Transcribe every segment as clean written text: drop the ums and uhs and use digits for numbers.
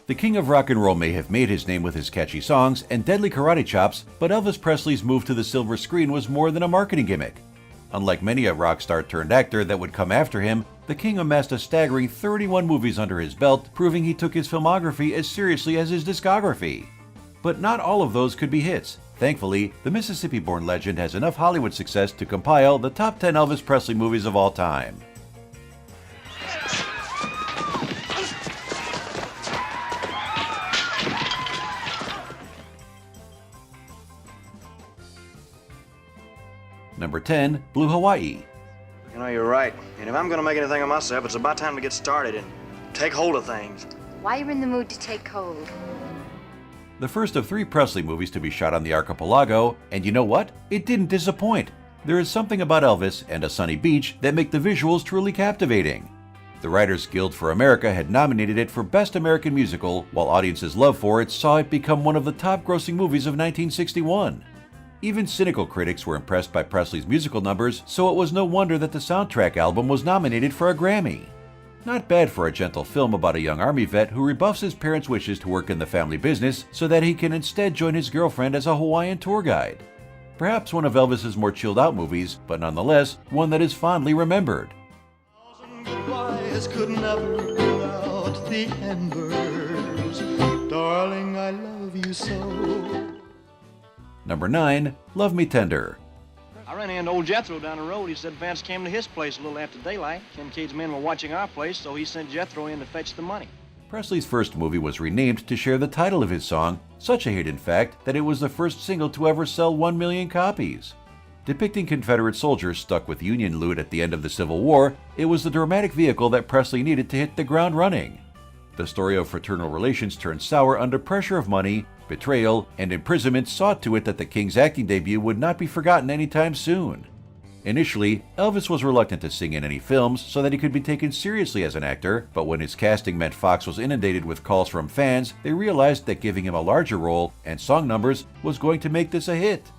The king of rock and roll may have made his name with his catchy songs and deadly karate chops, but Elvis Presley's move to the silver screen was more than a marketing gimmick. Unlike many a rock star turned actor that would come after him, the king amassed a staggering 31 movies under his belt, proving he took his filmography as seriously as his discography. But not all of those could be hits. Thankfully, the Mississippi-born legend has enough Hollywood success to compile the top 10 Elvis Presley movies of all time. Number 10, Blue Hawaii. You know, you're right. And if I'm going to make anything of myself, it's about time to get started and take hold of things. Why you're in the mood to take hold? The first of 3 Presley movies to be shot on the archipelago, and you know what? It didn't disappoint. There is something about Elvis and a sunny beach that make the visuals truly captivating. The Writers Guild for America had nominated it for Best American Musical, while audiences' love for it saw it become one of the top-grossing movies of 1961. Even cynical critics were impressed by Presley's musical numbers, so it was no wonder that the soundtrack album was nominated for a Grammy. Not bad for a gentle film about a young Army vet who rebuffs his parents' wishes to work in the family business so that he can instead join his girlfriend as a Hawaiian tour guide. Perhaps one of Elvis's more chilled-out movies, but nonetheless, one that is fondly remembered. Could never put out the embers. Darling, I love you so. Number 9, Love Me Tender. I ran into old Jethro down the road. He said Vance came to his place a little after daylight. Kincaid's men were watching our place, so he sent Jethro in to fetch the money. Presley's first movie was renamed to share the title of his song, such a hit in fact that it was the first single to ever sell 1 million copies. Depicting Confederate soldiers stuck with Union loot at the end of the Civil War, it was the dramatic vehicle that Presley needed to hit the ground running. The story of fraternal relations turned sour under pressure of money, betrayal, and imprisonment saw to it that the King's acting debut would not be forgotten anytime soon. Initially, Elvis was reluctant to sing in any films so that he could be taken seriously as an actor, but when his casting meant Fox was inundated with calls from fans, they realized that giving him a larger role and song numbers was going to make this a hit.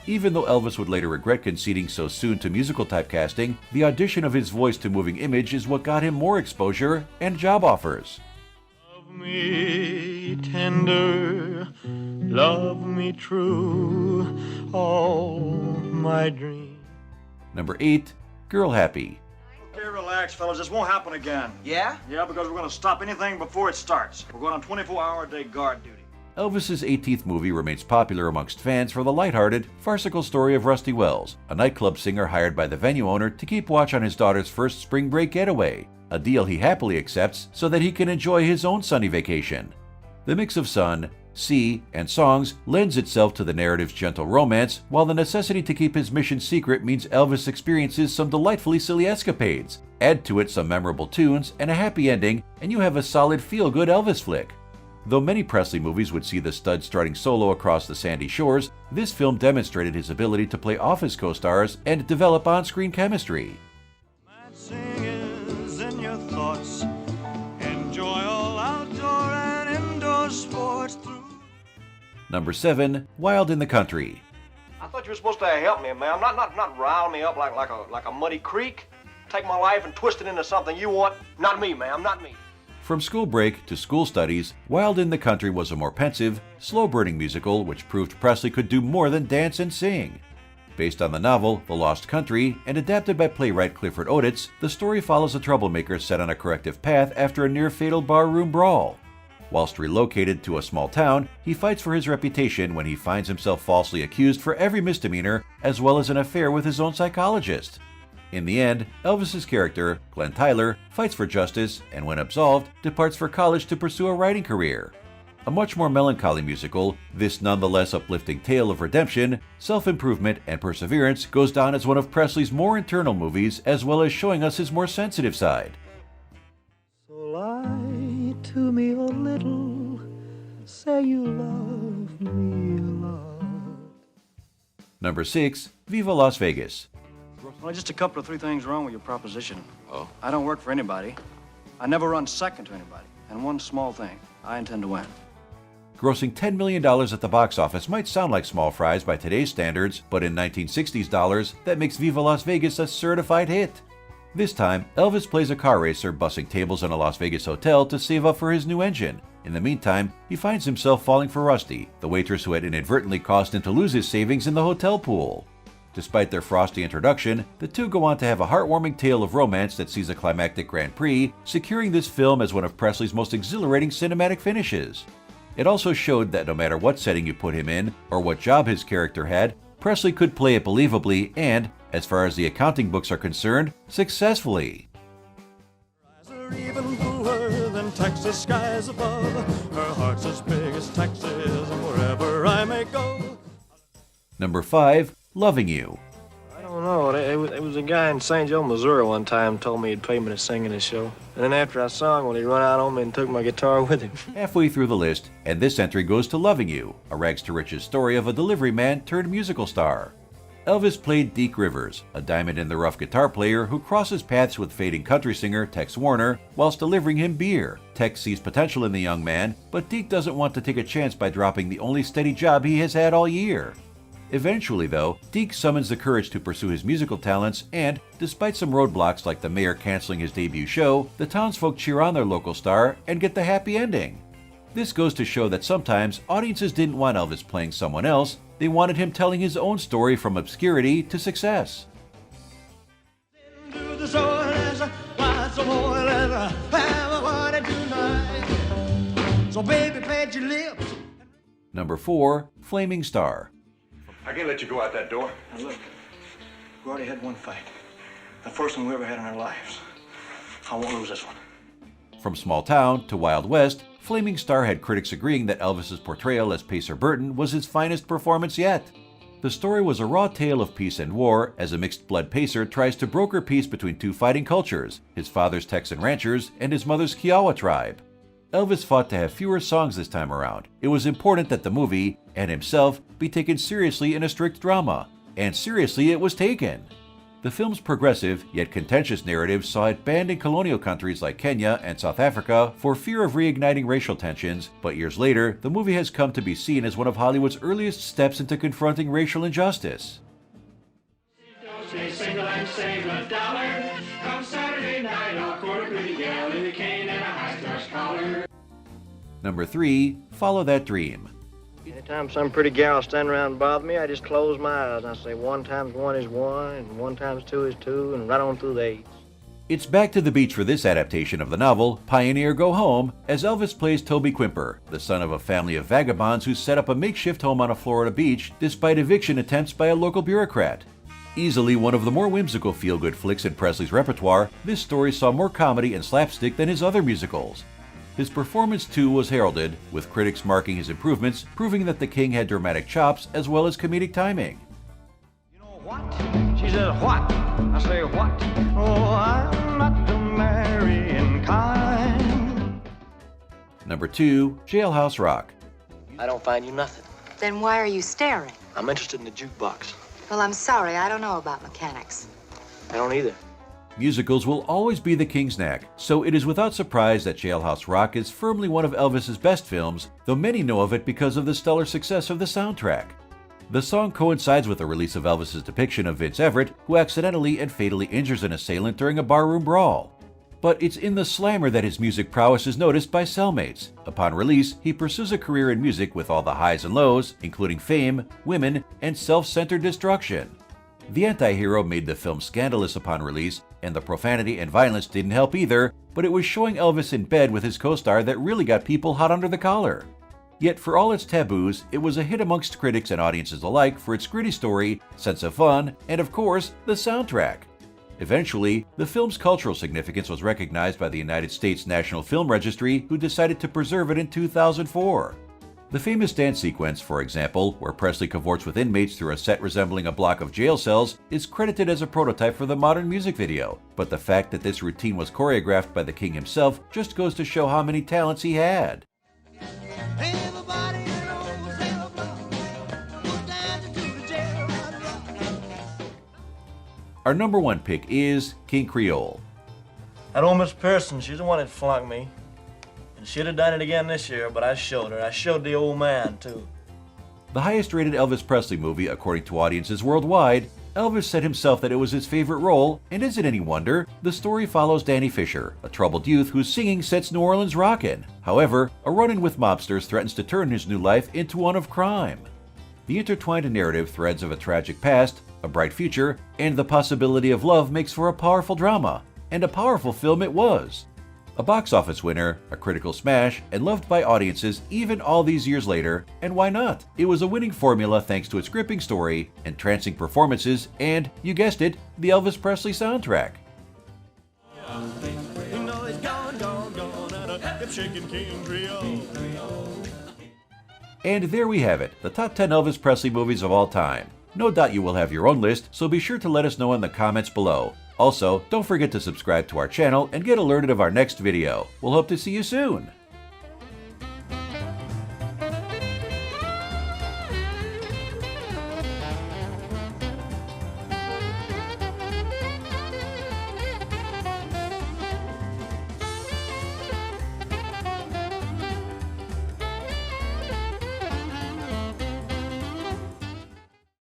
Even though Elvis would later regret conceding so soon to musical typecasting, the audition of his voice to moving image is what got him more exposure and job offers. Love me tender, love me true, all my dreams. Number 8, Girl Happy. Okay, relax, fellas. This won't happen again. Yeah? Yeah, because we're going to stop anything before it starts. We're going on 24-hour-a-day guard duty. Elvis's 18th movie remains popular amongst fans for the lighthearted, farcical story of Rusty Wells, a nightclub singer hired by the venue owner to keep watch on his daughter's first spring break getaway, a deal he happily accepts so that he can enjoy his own sunny vacation. The mix of sun, sea, and songs lends itself to the narrative's gentle romance, while the necessity to keep his mission secret means Elvis experiences some delightfully silly escapades. Add to it some memorable tunes and a happy ending, and you have a solid feel-good Elvis flick. Though many Presley movies would see the stud strutting solo across the sandy shores, this film demonstrated his ability to play off his co-stars and develop on-screen chemistry. In your thoughts, enjoy all outdoor and indoor sports through. Number 7, Wild in the Country. I thought you were supposed to help me, ma'am. Not rile me up like a muddy creek. Take my life and twist it into something you want. Not me, ma'am, not me. From school break to school studies, Wild in the Country was a more pensive, slow-burning musical which proved Presley could do more than dance and sing. Based on the novel The Lost Country and adapted by playwright Clifford Odets, the story follows a troublemaker set on a corrective path after a near-fatal barroom brawl. Whilst relocated to a small town, he fights for his reputation when he finds himself falsely accused for every misdemeanor, as well as an affair with his own psychologist. In the end, Elvis's character, Glenn Tyler, fights for justice and, when absolved, departs for college to pursue a writing career. A much more melancholy musical, this nonetheless uplifting tale of redemption, self-improvement, and perseverance goes down as one of Presley's more internal movies, as well as showing us his more sensitive side. So lie to me a little, say you love me a lot. Number 6, Viva Las Vegas. Well, just a couple of 3 things wrong with your proposition. Oh? I don't work for anybody. I never run second to anybody. And one small thing, I intend to win. Grossing $10 million at the box office might sound like small fries by today's standards, but in 1960s dollars, that makes Viva Las Vegas a certified hit. This time, Elvis plays a car racer bussing tables in a Las Vegas hotel to save up for his new engine, In the meantime, he finds himself falling for Rusty, the waitress who had inadvertently caused him to lose his savings in the hotel pool. Despite their frosty introduction, the two go on to have a heartwarming tale of romance that sees a climactic Grand Prix, securing this film as one of Presley's most exhilarating cinematic finishes. It also showed that no matter what setting you put him in, or what job his character had, Presley could play it believably and, as far as the accounting books are concerned, successfully. Even bluer than Texas skies above. Her heart's as big as Texas, and wherever I may go. Number 5. Loving You. I don't know. It was a guy in St. Joe, Missouri one time told me he'd pay me to sing in his show. And then after I sung, well, he run out on me and took my guitar with him. Halfway through the list, and this entry goes to Loving You, a rags to riches story of a delivery man turned musical star. Elvis played Deke Rivers, a diamond-in-the-rough guitar player who crosses paths with fading country singer Tex Warner whilst delivering him beer. Tex sees potential in the young man, but Deke doesn't want to take a chance by dropping the only steady job he has had all year. Eventually, though, Deke summons the courage to pursue his musical talents and, despite some roadblocks like the mayor canceling his debut show, the townsfolk cheer on their local star and get the happy ending. This goes to show that sometimes audiences didn't want Elvis playing someone else, they wanted him telling his own story from obscurity to success. Number 4. Flaming Star. I can't let you go out that door. Now look, we already had one fight. The first one we ever had in our lives. I won't lose this one. From small town to Wild West, Flaming Star had critics agreeing that Elvis's portrayal as Pacer Burton was his finest performance yet. The story was a raw tale of peace and war as a mixed-blood pacer tries to broker peace between two fighting cultures, his father's Texan ranchers and his mother's Kiowa tribe. Elvis fought to have fewer songs this time around. It was important that the movie, and himself, be taken seriously in a strict drama. And seriously it was taken. The film's progressive, yet contentious narrative saw it banned in colonial countries like Kenya and South Africa for fear of reigniting racial tensions, but years later, the movie has come to be seen as one of Hollywood's earliest steps into confronting racial injustice. Stay single and save $1. Come Saturday night, I'll court a pretty gal in a cane and a high-starch collar. Number 3. Follow That Dream. Anytime some pretty gal standing around and bother me, I just close my eyes and I say 1 times 1 is 1, and 1 times 2 is 2, and right on through the 8s. It's back to the beach for this adaptation of the novel, Pioneer Go Home, as Elvis plays Toby Quimper, the son of a family of vagabonds who set up a makeshift home on a Florida beach despite eviction attempts by a local bureaucrat. Easily one of the more whimsical feel-good flicks in Presley's repertoire, this story saw more comedy and slapstick than his other musicals. His performance too was heralded, with critics marking his improvements, proving that the king had dramatic chops as well as comedic timing. You know what? She says, what? I say, what? Oh, I'm not the marrying kind. Number 2. Jailhouse Rock. I don't find you nothing. Then why are you staring? I'm interested in the jukebox. Well, I'm sorry, I don't know about mechanics. I don't either. Musicals will always be the king's knack, so it is without surprise that Jailhouse Rock is firmly one of Elvis's best films, though many know of it because of the stellar success of the soundtrack. The song coincides with the release of Elvis's depiction of Vince Everett, who accidentally and fatally injures an assailant during a barroom brawl. But it's in the slammer that his music prowess is noticed by cellmates. Upon release, he pursues a career in music with all the highs and lows, including fame, women, and self-centered destruction. The anti-hero made the film scandalous upon release, and the profanity and violence didn't help either, but it was showing Elvis in bed with his co-star that really got people hot under the collar. Yet for all its taboos, it was a hit amongst critics and audiences alike for its gritty story, sense of fun, and of course, the soundtrack. Eventually, the film's cultural significance was recognized by the United States National Film Registry, who decided to preserve it in 2004. The famous dance sequence, for example, where Presley cavorts with inmates through a set resembling a block of jail cells, is credited as a prototype for the modern music video, but the fact that this routine was choreographed by the king himself just goes to show how many talents he had. Our number 1 pick is King Creole. That old Miss Pearson, she's the one that flunked me. And she'd have done it again this year, but I showed her. I showed the old man, too. The highest rated Elvis Presley movie according to audiences worldwide, Elvis said himself that it was his favorite role, and is it any wonder? The story follows Danny Fisher, a troubled youth whose singing sets New Orleans rockin'. However, a run-in with mobsters threatens to turn his new life into one of crime. The intertwined narrative threads of a tragic past, a bright future, and the possibility of love makes for a powerful drama. And a powerful film it was. A box office winner, a critical smash, and loved by audiences even all these years later, and why not? It was a winning formula thanks to its gripping story, entrancing performances, and, you guessed it, the Elvis Presley soundtrack. And there we have it, the top 10 Elvis Presley movies of all time. No doubt you will have your own list, so be sure to let us know in the comments below. Also, don't forget to subscribe to our channel and get alerted of our next video. We'll hope to see you soon!